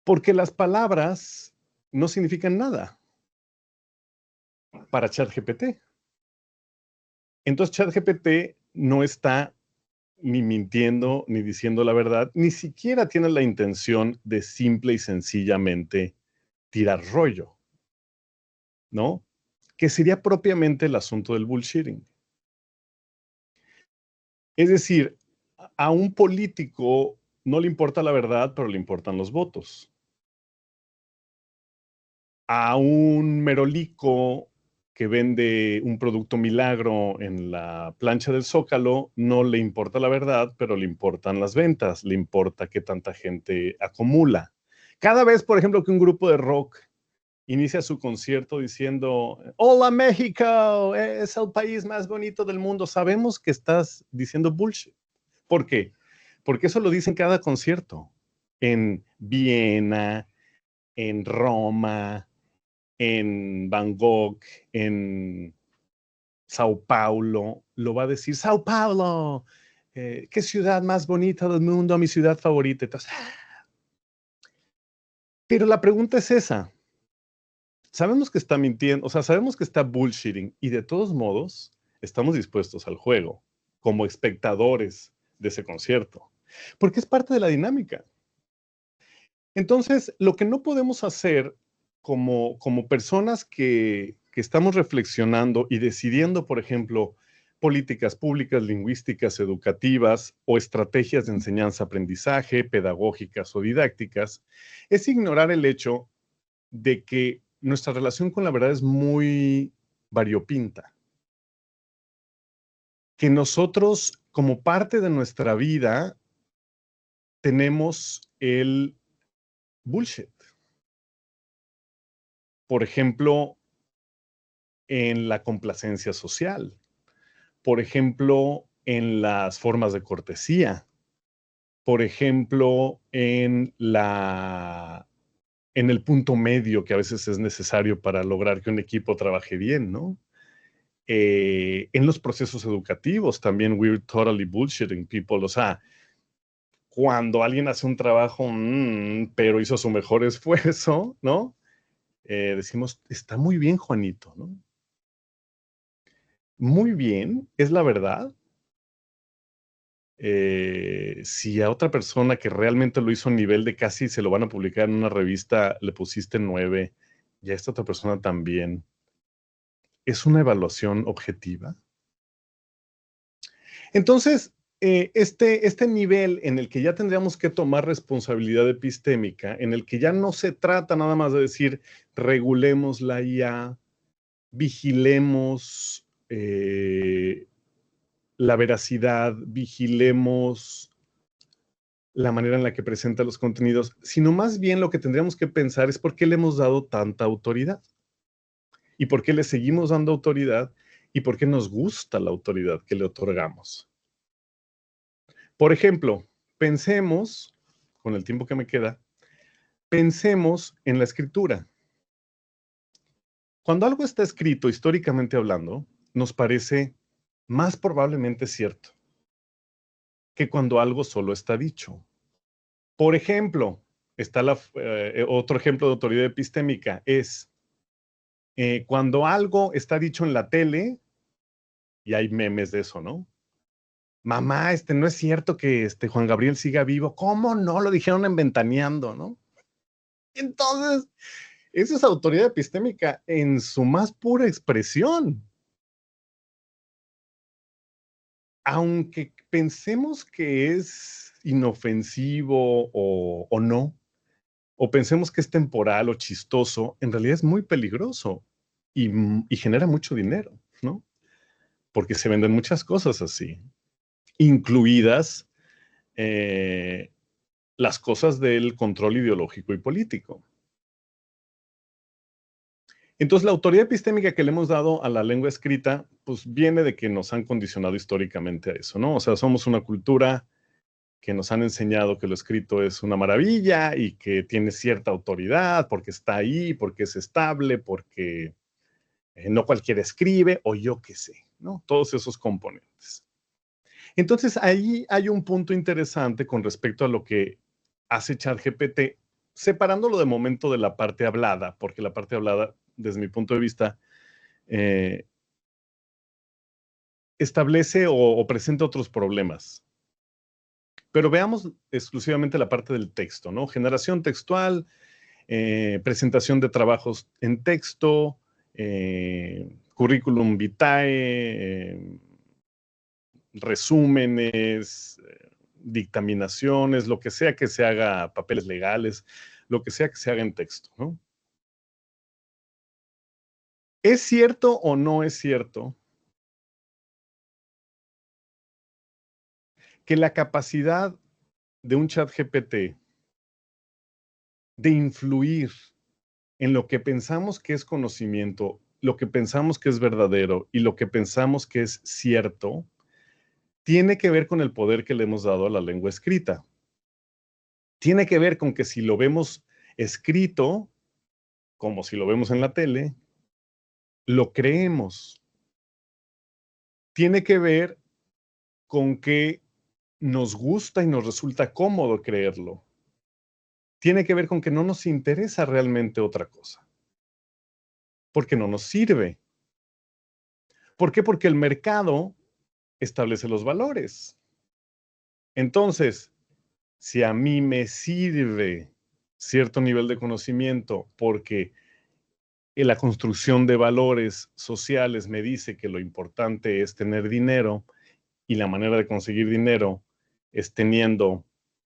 Porque las palabras no significan nada para ChatGPT. Entonces ChatGPT no está ni mintiendo, ni diciendo la verdad, ni siquiera tiene la intención de simple y sencillamente tirar rollo, ¿no? Que sería propiamente el asunto del bullshitting. Es decir, a un político no le importa la verdad, pero le importan los votos. A un merolico que vende un producto milagro en la plancha del Zócalo, no le importa la verdad, pero le importan las ventas, le importa qué tanta gente acumula. Cada vez, por ejemplo, que un grupo de rock inicia su concierto diciendo, hola México, es el país más bonito del mundo, sabemos que estás diciendo bullshit. ¿Por qué? Porque eso lo dicen cada concierto. En Viena, en Roma, en Bangkok, en Sao Paulo, lo va a decir, Sao Paulo, qué ciudad más bonita del mundo, mi ciudad favorita. Entonces, pero la pregunta es esa. Sabemos que está mintiendo, o sea, sabemos que está bullshitting y de todos modos estamos dispuestos al juego como espectadores de ese concierto, porque es parte de la dinámica. Entonces, lo que no podemos hacer como personas que estamos reflexionando y decidiendo, por ejemplo, políticas públicas, lingüísticas, educativas o estrategias de enseñanza-aprendizaje, pedagógicas o didácticas, es ignorar el hecho de que nuestra relación con la verdad es muy variopinta. Que nosotros, como parte de nuestra vida, tenemos el bullshit. Por ejemplo, en la complacencia social. Por ejemplo, en las formas de cortesía. Por ejemplo, en el punto medio que a veces es necesario para lograr que un equipo trabaje bien, ¿no? En los procesos educativos también, we're totally bullshitting people. O sea, cuando alguien hace un trabajo, pero hizo su mejor esfuerzo, ¿no? Decimos, está muy bien, Juanito, ¿no? Muy bien, es la verdad. Si a otra persona que realmente lo hizo a nivel de casi se lo van a publicar en una revista, le pusiste 9, y a esta otra persona también, ¿es una evaluación objetiva? Entonces, este nivel en el que ya tendríamos que tomar responsabilidad epistémica, en el que ya no se trata nada más de decir regulemos la IA, vigilemos la veracidad, vigilemos la manera en la que presenta los contenidos, sino más bien lo que tendríamos que pensar es por qué le hemos dado tanta autoridad y por qué le seguimos dando autoridad y por qué nos gusta la autoridad que le otorgamos. Por ejemplo, pensemos, con el tiempo que me queda, pensemos en la escritura. Cuando algo está escrito históricamente hablando, nos parece más probablemente cierto que cuando algo solo está dicho. Por ejemplo, está otro ejemplo de autoridad epistémica es cuando algo está dicho en la tele, y hay memes de eso, ¿no? Mamá, no es cierto que Juan Gabriel siga vivo. ¿Cómo no? Lo dijeron en Ventaneando, ¿no? Entonces, esa es autoridad epistémica en su más pura expresión. Aunque pensemos que es inofensivo o no, o pensemos que es temporal o chistoso, en realidad es muy peligroso y genera mucho dinero, ¿no? Porque se venden muchas cosas así, incluidas las cosas del control ideológico y político. Entonces, la autoridad epistémica que le hemos dado a la lengua escrita, pues viene de que nos han condicionado históricamente a eso, ¿no? O sea, somos una cultura que nos han enseñado que lo escrito es una maravilla y que tiene cierta autoridad porque está ahí, porque es estable, porque no cualquiera escribe o yo qué sé, ¿no? Todos esos componentes. Entonces, ahí hay un punto interesante con respecto a lo que hace ChatGPT, separándolo de momento de la parte hablada, porque la parte hablada, desde mi punto de vista, establece o presenta otros problemas. Pero veamos exclusivamente la parte del texto, ¿no? Generación textual, presentación de trabajos en texto, currículum vitae, resúmenes, dictaminaciones, lo que sea que se haga, papeles legales, lo que sea que se haga en texto, ¿no? ¿Es cierto o no es cierto que la capacidad de un chat GPT de influir en lo que pensamos que es conocimiento, lo que pensamos que es verdadero y lo que pensamos que es cierto, tiene que ver con el poder que le hemos dado a la lengua escrita? Tiene que ver con que si lo vemos escrito, como si lo vemos en la tele, lo creemos. Tiene que ver con que nos gusta y nos resulta cómodo creerlo. Tiene que ver con que no nos interesa realmente otra cosa, porque no nos sirve. ¿Por qué? Porque el mercado establece los valores. Entonces, si a mí me sirve cierto nivel de conocimiento porque la construcción de valores sociales me dice que lo importante es tener dinero y la manera de conseguir dinero es teniendo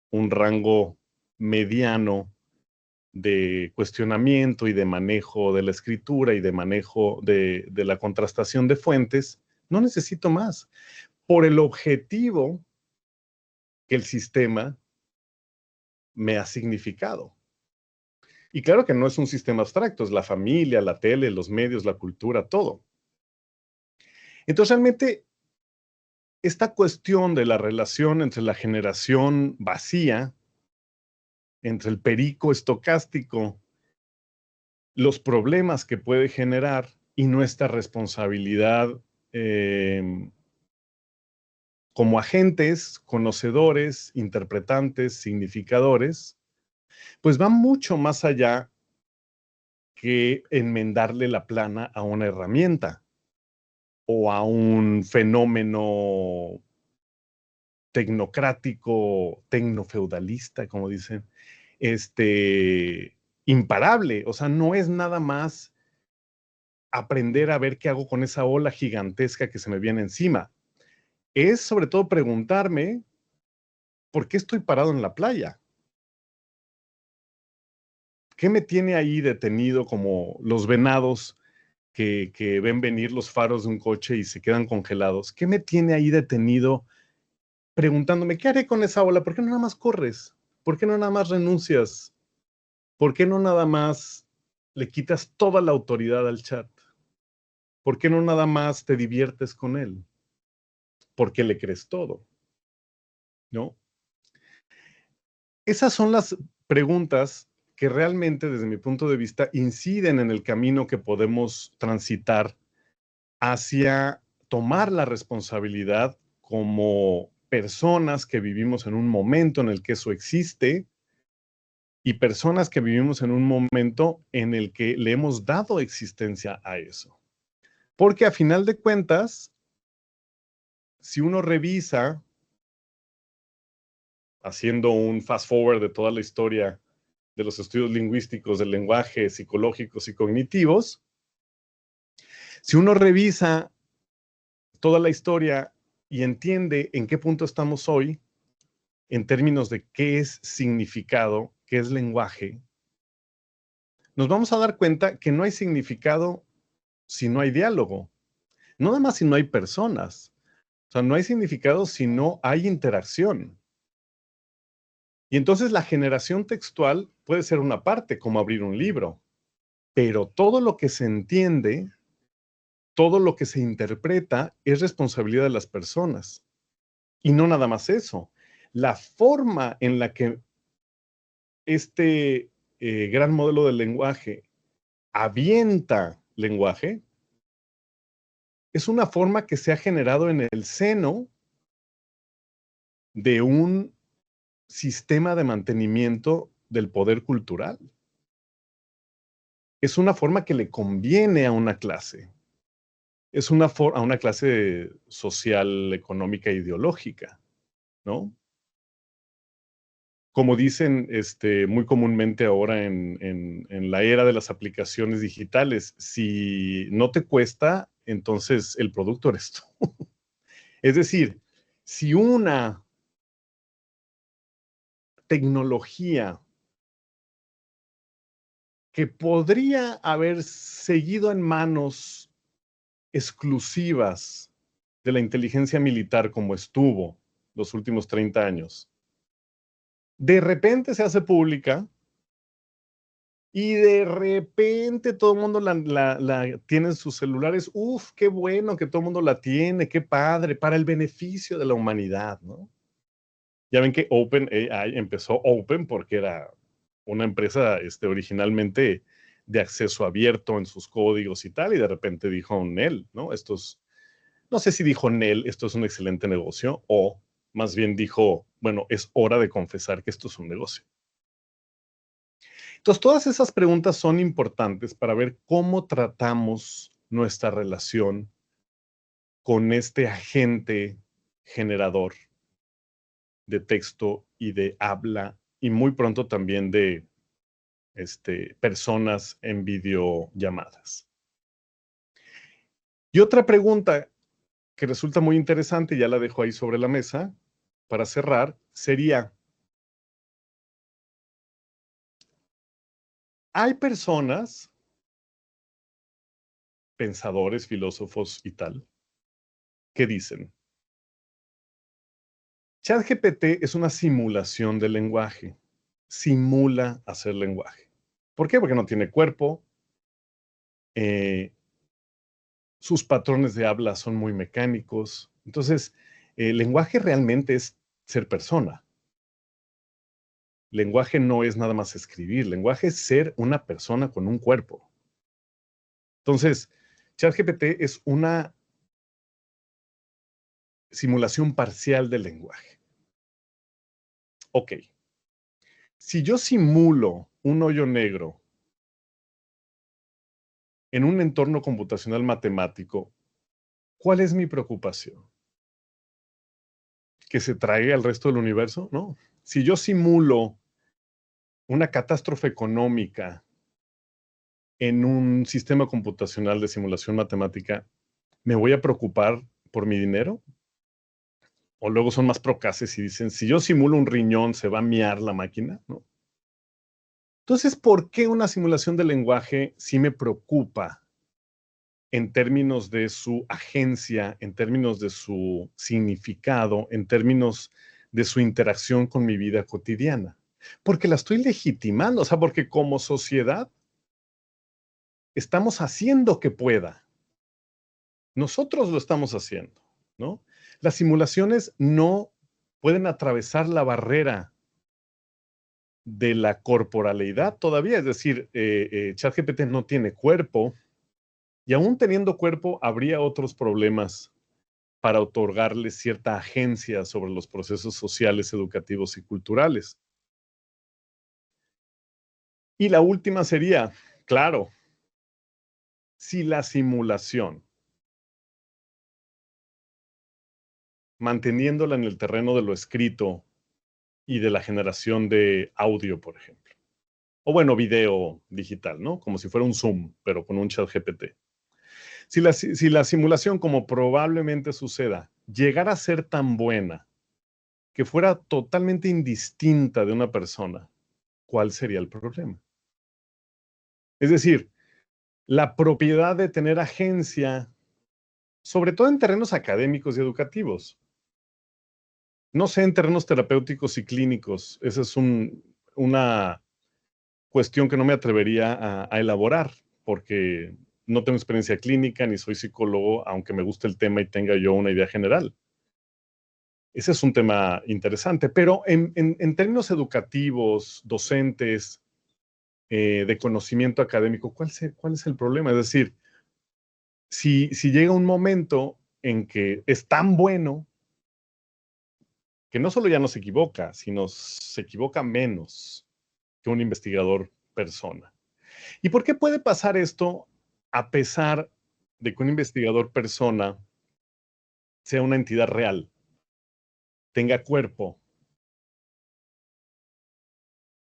un rango mediano de cuestionamiento y de manejo de la escritura y de manejo de la contrastación de fuentes, no necesito más. Por el objetivo que el sistema me ha significado. Y claro que no es un sistema abstracto, es la familia, la tele, los medios, la cultura, todo. Entonces realmente esta cuestión de la relación entre la generación vacía, entre el perico estocástico, los problemas que puede generar y nuestra responsabilidad como agentes, conocedores, interpretantes, significadores, pues va mucho más allá que enmendarle la plana a una herramienta o a un fenómeno tecnocrático, tecnofeudalista, como dicen, imparable. O sea, no es nada más aprender a ver qué hago con esa ola gigantesca que se me viene encima. Es sobre todo preguntarme, ¿por qué estoy parado en la playa? ¿Qué me tiene ahí detenido como los venados que ven venir los faros de un coche y se quedan congelados? ¿Qué me tiene ahí detenido preguntándome, ¿qué haré con esa ola? ¿Por qué no nada más corres? ¿Por qué no nada más renuncias? ¿Por qué no nada más le quitas toda la autoridad al chat? ¿Por qué no nada más te diviertes con él? ¿Por qué le crees todo? ¿No? Esas son las preguntas que realmente, desde mi punto de vista, inciden en el camino que podemos transitar hacia tomar la responsabilidad como personas que vivimos en un momento en el que eso existe y personas que vivimos en un momento en el que le hemos dado existencia a eso. Porque a final de cuentas, si uno revisa, haciendo un fast forward de toda la historia de los estudios lingüísticos del lenguaje, psicológicos y cognitivos, si uno revisa toda la historia y entiende en qué punto estamos hoy, en términos de qué es significado, qué es lenguaje, nos vamos a dar cuenta que no hay significado si no hay diálogo, no nada más si no hay personas, o sea, no hay significado si no hay interacción. Y entonces la generación textual puede ser una parte, como abrir un libro, pero todo lo que se entiende, todo lo que se interpreta es responsabilidad de las personas. Y no nada más eso. La forma en la que este gran modelo del lenguaje avienta lenguaje es una forma que se ha generado en el seno de un sistema de mantenimiento del poder cultural. Es una forma que le conviene a una clase. Es a una clase social, económica, ideológica, ¿no? Como dicen muy comúnmente ahora en la era de las aplicaciones digitales, si no te cuesta, entonces el producto eres tú. Es decir, si una tecnología que podría haber seguido en manos exclusivas de la inteligencia militar como estuvo los últimos 30 años, de repente se hace pública y de repente todo el mundo la tiene en sus celulares. Uf, qué bueno que todo el mundo la tiene, qué padre, para el beneficio de la humanidad, ¿no? Ya ven que OpenAI empezó Open porque era una empresa originalmente de acceso abierto en sus códigos y tal, y de repente dijo Nel, ¿no? No sé si dijo Nel, esto es un excelente negocio, o más bien dijo, bueno, es hora de confesar que esto es un negocio. Entonces, todas esas preguntas son importantes para ver cómo tratamos nuestra relación con este agente generador de texto y de habla, y muy pronto también de personas en videollamadas. Y otra pregunta que resulta muy interesante, ya la dejo ahí sobre la mesa para cerrar, sería, hay personas, pensadores, filósofos y tal, que dicen, ChatGPT es una simulación del lenguaje, simula hacer lenguaje. ¿Por qué? Porque no tiene cuerpo, sus patrones de habla son muy mecánicos. Entonces, el lenguaje realmente es ser persona. Lenguaje no es nada más escribir, lenguaje es ser una persona con un cuerpo. Entonces, ChatGPT es una simulación parcial del lenguaje. Ok, si yo simulo un hoyo negro en un entorno computacional matemático, ¿cuál es mi preocupación? ¿Que se traiga al resto del universo? No. Si yo simulo una catástrofe económica en un sistema computacional de simulación matemática, ¿me voy a preocupar por mi dinero? O luego son más procaces y dicen, si yo simulo un riñón, ¿se va a miar la máquina? ¿No? Entonces, ¿por qué una simulación de lenguaje sí me preocupa en términos de su agencia, en términos de su significado, en términos de su interacción con mi vida cotidiana? Porque la estoy legitimando, o sea, porque como sociedad estamos haciendo que pueda. Nosotros lo estamos haciendo, ¿no? Las simulaciones no pueden atravesar la barrera de la corporalidad todavía, es decir, ChatGPT no tiene cuerpo y aún teniendo cuerpo habría otros problemas para otorgarle cierta agencia sobre los procesos sociales, educativos y culturales. Y la última sería, claro, si la simulación, manteniéndola en el terreno de lo escrito y de la generación de audio, por ejemplo, o bueno, video digital, ¿no? Como si fuera un Zoom, pero con un chat GPT. Si la simulación, como probablemente suceda, llegara a ser tan buena que fuera totalmente indistinta de una persona, ¿cuál sería el problema? Es decir, la propiedad de tener agencia, sobre todo en terrenos académicos y educativos. No sé, en terrenos terapéuticos y clínicos, esa es una cuestión que no me atrevería a elaborar, porque no tengo experiencia clínica ni soy psicólogo, aunque me guste el tema y tenga yo una idea general. Ese es un tema interesante, pero en términos educativos, docentes, de conocimiento académico, ¿cuál es el problema? Es decir, si llega un momento en que es tan bueno que no solo ya no se equivoca, sino se equivoca menos que un investigador persona. ¿Y por qué puede pasar esto a pesar de que un investigador persona sea una entidad real, tenga cuerpo,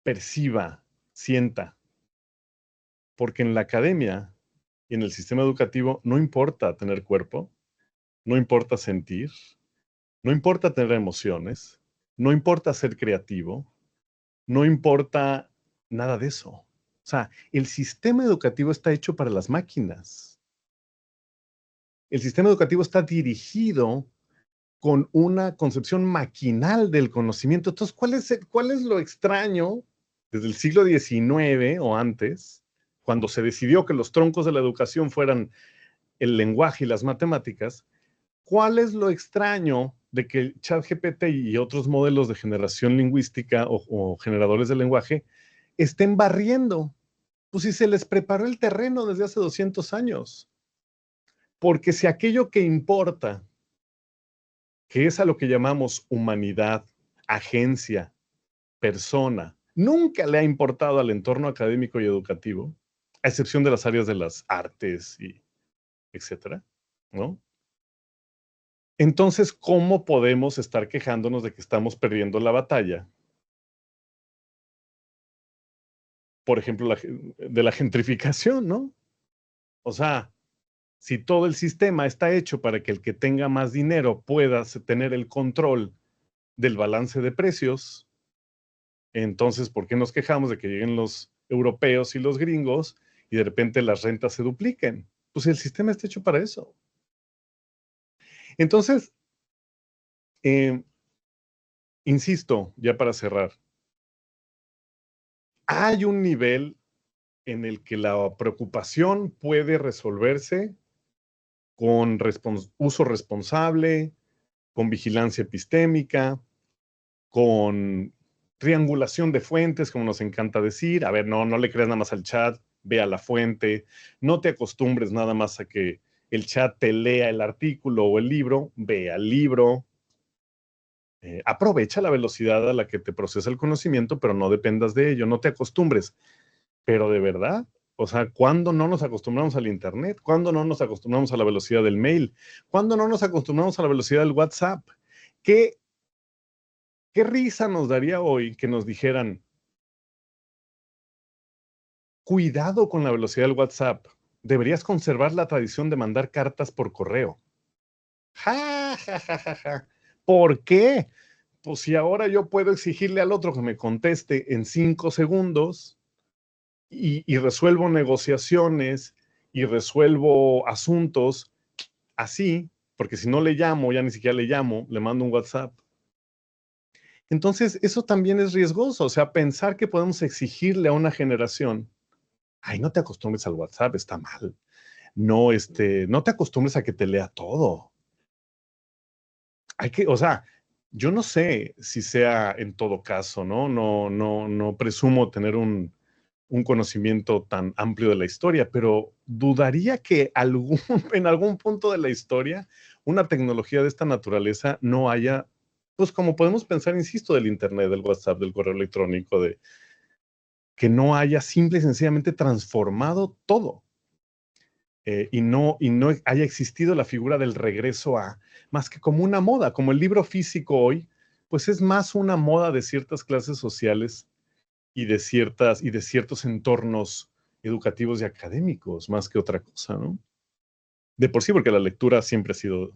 perciba, sienta? Porque en la academia y en el sistema educativo no importa tener cuerpo, no importa sentir, no importa tener emociones, no importa ser creativo, no importa nada de eso. O sea, el sistema educativo está hecho para las máquinas. El sistema educativo está dirigido con una concepción maquinal del conocimiento. Entonces, ¿cuál es lo extraño desde el siglo XIX o antes, cuando se decidió que los troncos de la educación fueran el lenguaje y las matemáticas? ¿Cuál es lo extraño de que ChatGPT y otros modelos de generación lingüística o generadores de lenguaje estén barriendo? Pues si se les preparó el terreno desde hace 200 años. Porque si aquello que importa, que es a lo que llamamos humanidad, agencia, persona, nunca le ha importado al entorno académico y educativo, a excepción de las áreas de las artes y etcétera, ¿no? Entonces, ¿cómo podemos estar quejándonos de que estamos perdiendo la batalla por ejemplo, de la gentrificación, ¿no? O sea, si todo el sistema está hecho para que el que tenga más dinero pueda tener el control del balance de precios, entonces, ¿por qué nos quejamos de que lleguen los europeos y los gringos y de repente las rentas se dupliquen? Pues el sistema está hecho para eso. Entonces, eh, insisto, ya para cerrar, hay un nivel en el que la preocupación puede resolverse con uso responsable, con vigilancia epistémica, con triangulación de fuentes, como nos encanta decir. A ver, no le creas nada más al chat, ve a la fuente, no te acostumbres nada más a que el chat te lea el artículo o el libro, ve al libro. Aprovecha la velocidad a la que te procesa el conocimiento, pero no dependas de ello, no te acostumbres. Pero de verdad, o sea, ¿cuándo no nos acostumbramos al Internet? ¿Cuándo no nos acostumbramos a la velocidad del mail? ¿Cuándo no nos acostumbramos a la velocidad del WhatsApp? ¿Qué, qué risa nos daría hoy que nos dijeran, cuidado con la velocidad del WhatsApp, deberías conservar la tradición de mandar cartas por correo? ¡Ja, ja, ja, ja, ja! ¿Por qué? Pues si ahora yo puedo exigirle al otro que me conteste en 5 segundos y resuelvo negociaciones y resuelvo asuntos así, porque si no le llamo, ya ni siquiera le llamo, le mando un WhatsApp. Entonces, eso también es riesgoso, o sea, pensar que podemos exigirle a una generación, ay, no te acostumbres al WhatsApp, está mal. No, no te acostumbres a que te lea todo. Hay que, o sea, yo no sé si sea en todo caso, ¿no? No presumo tener un conocimiento tan amplio de la historia, pero dudaría que en algún punto de la historia una tecnología de esta naturaleza no haya, pues como podemos pensar, insisto, del Internet, del WhatsApp, del correo electrónico, de que no haya simple y sencillamente transformado todo. Y no haya existido la figura del regreso a, más que como una moda, como el libro físico hoy, pues es más una moda de ciertas clases sociales y de ciertos entornos educativos y académicos, más que otra cosa, ¿no? De por sí, porque la lectura siempre ha sido,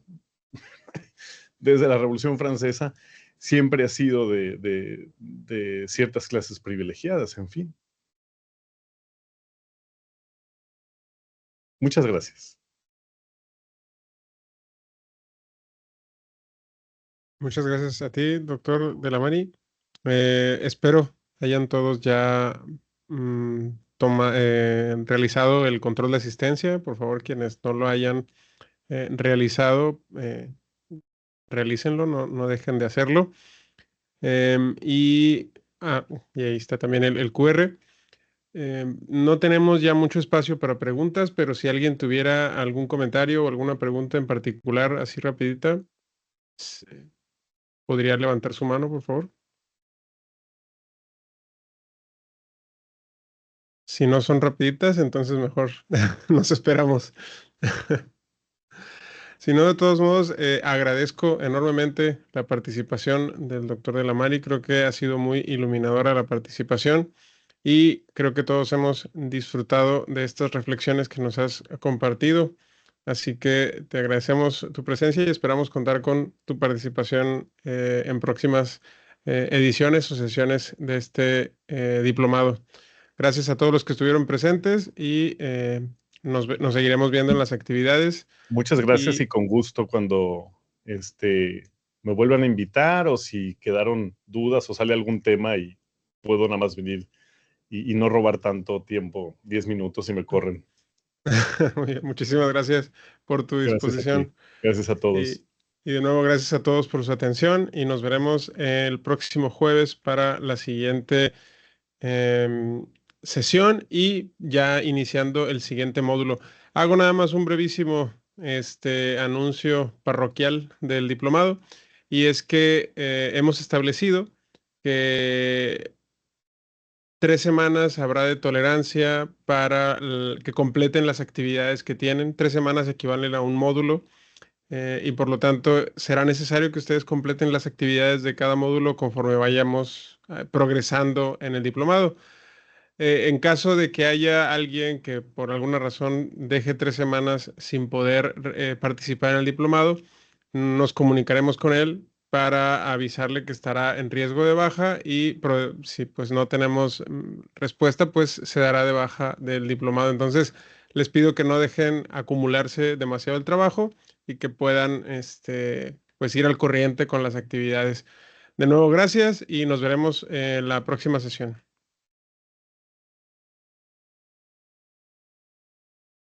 desde la Revolución Francesa, siempre ha sido de ciertas clases privilegiadas, en fin. Muchas gracias. Muchas gracias a ti, doctor de la Mani. Espero hayan todos ya realizado el control de asistencia. Por favor, quienes no lo hayan realizado, realícenlo, no dejen de hacerlo. Em, y, y ahí está también el QR. No tenemos ya mucho espacio para preguntas, pero si alguien tuviera algún comentario o alguna pregunta en particular, así rapidita, ¿podría levantar su mano, por favor? Si no son rapiditas, entonces mejor nos esperamos. Si no, de todos modos, agradezco enormemente la participación del doctor de la Mari. Creo que ha sido muy iluminadora la participación y creo que todos hemos disfrutado de estas reflexiones que nos has compartido. Así que te agradecemos tu presencia y esperamos contar con tu participación en próximas ediciones o sesiones de este diplomado. Gracias a todos los que estuvieron presentes y nos seguiremos viendo en las actividades. Muchas gracias y Y con gusto cuando me vuelvan a invitar o si quedaron dudas o sale algún tema y puedo nada más venir y no robar tanto tiempo, 10 minutos y me corren. muy bien, muchísimas gracias por tu Gracias a ti. disposición. Gracias a todos. Y, y de nuevo, gracias a todos por su atención y nos veremos el próximo jueves para la siguiente em, sesión y ya iniciando el siguiente módulo. Hago nada más un brevísimo anuncio parroquial del diplomado y es que hemos establecido que 3 semanas habrá de tolerancia para que completen las actividades que tienen. 3 semanas equivalen a un módulo y por lo tanto será necesario que ustedes completen las actividades de cada módulo conforme vayamos progresando en el diplomado. En caso de que haya alguien que por alguna razón deje 3 semanas sin poder participar en el diplomado, nos comunicaremos con él para avisarle que estará en riesgo de baja y si pues no tenemos respuesta, pues se dará de baja del diplomado. Entonces, les pido que no dejen acumularse demasiado el trabajo y que puedan pues ir al corriente con las actividades. De nuevo, gracias y nos veremos en la próxima sesión.